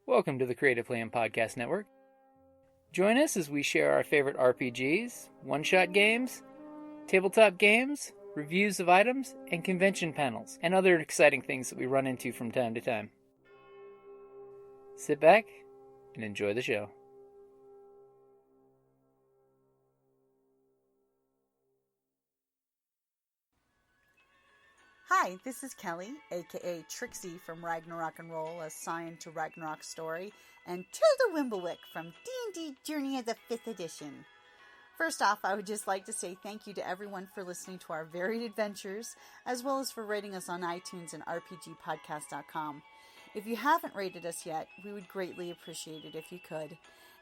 Welcome to the Creative Plan Podcast Network. Join us as we share our favorite RPGs, one-shot games, tabletop games, reviews of items, and convention panels, and other exciting things that we run into from time to time. Sit back and enjoy the show. Hi, this is Kelly, aka Trixie from Ragnarok and Roll, a Sign to Ragnarok story, and Tilda Wimblewick from D&D Journey of the 5th Edition. First off, I would just like to say thank you to everyone for listening to our varied adventures, as well as for rating us on iTunes and RPGpodcast.com. If you haven't rated us yet, we would greatly appreciate it if you could.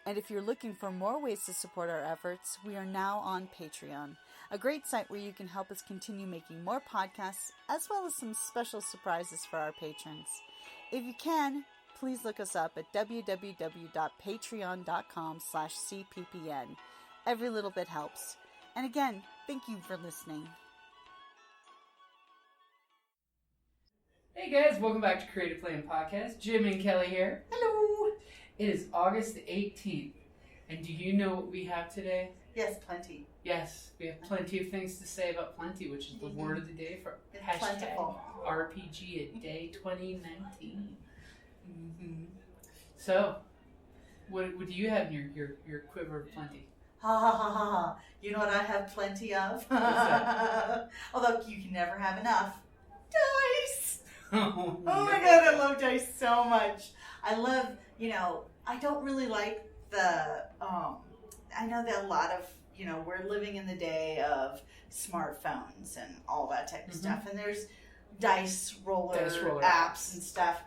And if you're looking for more ways to support our efforts, we are now on Patreon, a great site where you can help us continue making more podcasts, as well as some special surprises for our patrons. If you can, please look us up at www.patreon.com/cppn. Every little bit helps. And again, thank you for listening. Hey guys, welcome back to Creative Plan Podcast. Jim and Kelly here. Hello! It is August the 18th, and do you know what we have today? Yes, plenty. Yes, we have plenty of things to say about plenty, which is the word of the day for It's hashtag plentiful. RPGaDay2019. So, what do you have in your quiver of plenty? Ha ha ha ha ha. You know what I have plenty of? Although you can never have enough. Dice! Oh my god, I love dice so much. I love, I don't really like the, I know that a lot of, we're living in the day of smartphones and all that type of stuff. And there's dice roller apps and stuff.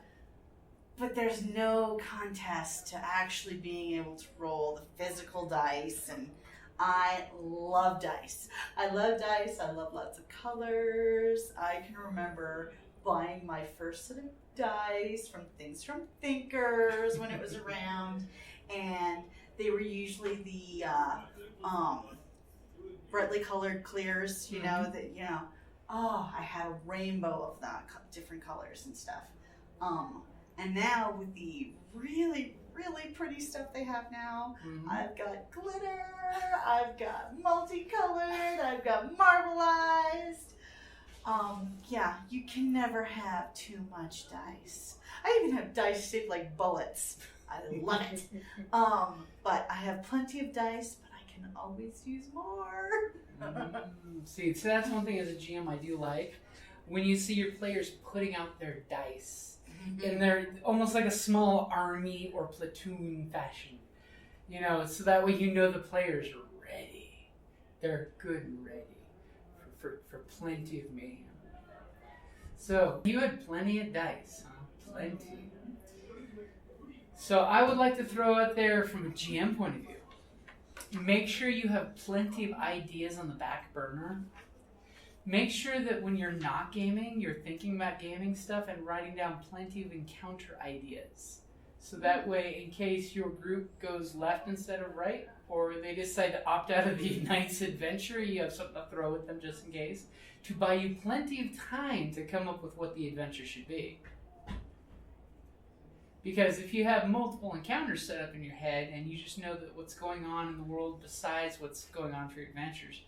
But there's no contest to actually being able to roll the physical dice. And I love dice. I love dice. I love lots of colors. I can remember buying my first set of dice from Thinkers when it was around. And they were usually the brightly colored clears, I had a rainbow of that, different colors and stuff. And now with the really, really pretty stuff they have now, I've got glitter, I've got multicolored, I've got marbleized. You can never have too much dice. I even have dice shaped like bullets. I love it. But I have plenty of dice, but I can always use more. See, so that's one thing as a GM I do like. When you see your players putting out their dice, and they're almost like a small army or platoon fashion. So that way the players are ready. They're good and ready for plenty of mayhem. So, you had plenty of dice, huh? Plenty. So, I would like to throw out there from a GM point of view. Make sure you have plenty of ideas on the back burner. Make sure that when you're not gaming, you're thinking about gaming stuff and writing down plenty of encounter ideas. So that way, in case your group goes left instead of right, or they decide to opt out of the night's adventure, you have something to throw at them just in case, to buy you plenty of time to come up with what the adventure should be. Because if you have multiple encounters set up in your head and you just know that what's going on in the world besides what's going on for your adventures,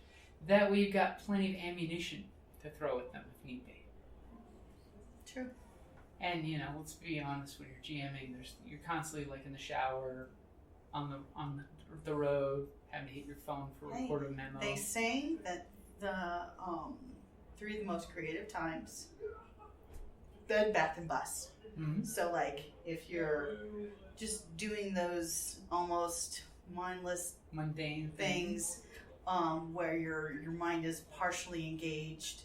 that way you've got plenty of ammunition to throw at them if need be. True. And let's be honest, when you're GMing, you're constantly like in the shower, on the road, having to hit your phone for a record a memo. They say that the 3 of the most creative times: bed, bath, and bus. So like if you're just doing those almost mindless, mundane things. Where your mind is partially engaged,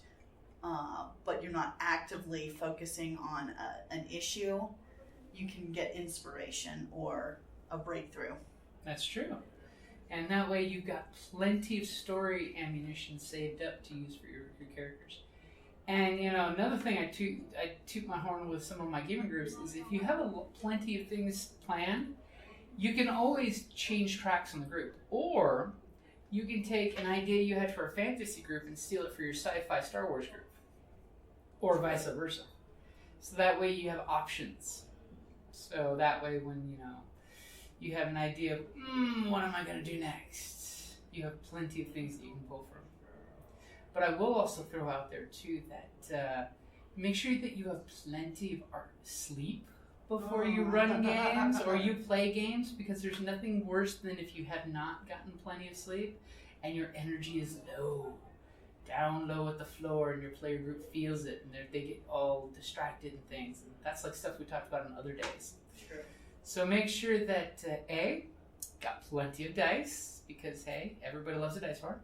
but you're not actively focusing on an issue, you can get inspiration or a breakthrough. That's true. And that way you've got plenty of story ammunition saved up to use for your characters. And, another thing I toot my horn with some of my gaming groups is if you have plenty of things planned, you can always change tracks on the group. Or you can take an idea you had for a fantasy group and steal it for your sci-fi Star Wars group. Or vice versa. So that way you have options. So that way when, you have an idea of, what am I going to do next? You have plenty of things that you can pull from. But I will also throw out there, too, that make sure that you have plenty of sleep before you run games or you play games, because there's nothing worse than if you have not gotten plenty of sleep and your energy is low, down low at the floor, and your player group feels it, and they get all distracted and things. And that's like stuff we talked about on other days. Sure. So make sure that, A, got plenty of dice, because, hey, everybody loves a dice bar.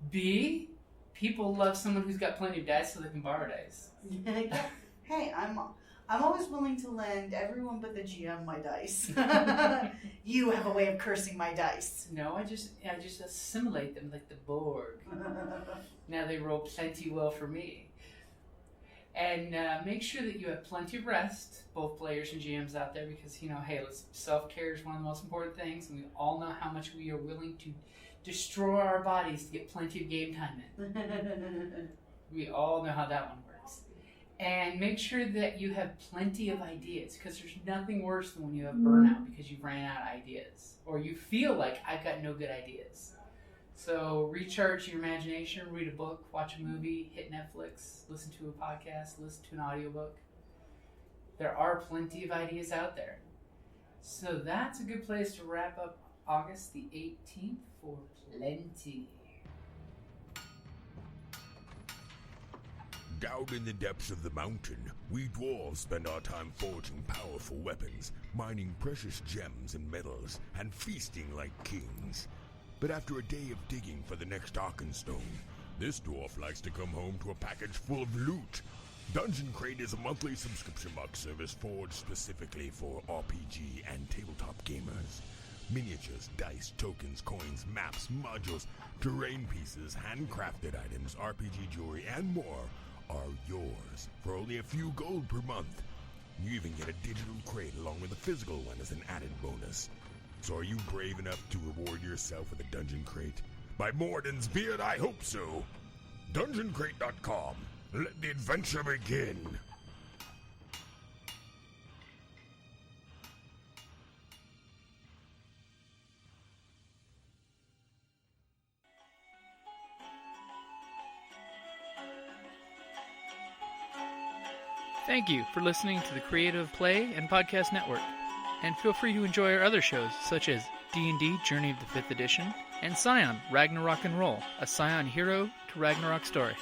B, people love someone who's got plenty of dice so they can borrow dice. Hey, I'm always willing to lend everyone but the GM my dice. You have a way of cursing my dice. No, I just assimilate them like the Borg. Now they roll plenty well for me. And make sure that you have plenty of rest, both players and GMs out there, because, hey, self-care is one of the most important things, and we all know how much we are willing to destroy our bodies to get plenty of game time in. We all know how that one works. And make sure that you have plenty of ideas, because there's nothing worse than when you have burnout because you've ran out of ideas, or you feel like I've got no good ideas. So recharge your imagination, read a book, watch a movie, hit Netflix, listen to a podcast, listen to an audiobook. There are plenty of ideas out there. So that's a good place to wrap up August the 18th for plenty. Down in the depths of the mountain, we dwarves spend our time forging powerful weapons, mining precious gems and metals, and feasting like kings. But after a day of digging for the next Arkenstone, this dwarf likes to come home to a package full of loot. Dungeon Crate is a monthly subscription box service forged specifically for RPG and tabletop gamers. Miniatures, dice, tokens, coins, maps, modules, terrain pieces, handcrafted items, RPG jewelry, and more are yours for only a few gold per month. You even get a digital crate along with a physical one as an added bonus. So are you brave enough to reward yourself with a Dungeon Crate? By Morden's beard, I hope so. DungeonCrate.com. Let the adventure begin. Thank you for listening to the Creative Play and Podcast Network. And feel free to enjoy our other shows, such as D&D Journey of the 5th Edition and Scion Ragnarok and Roll, a Scion hero to Ragnarok story.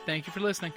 Thank you for listening.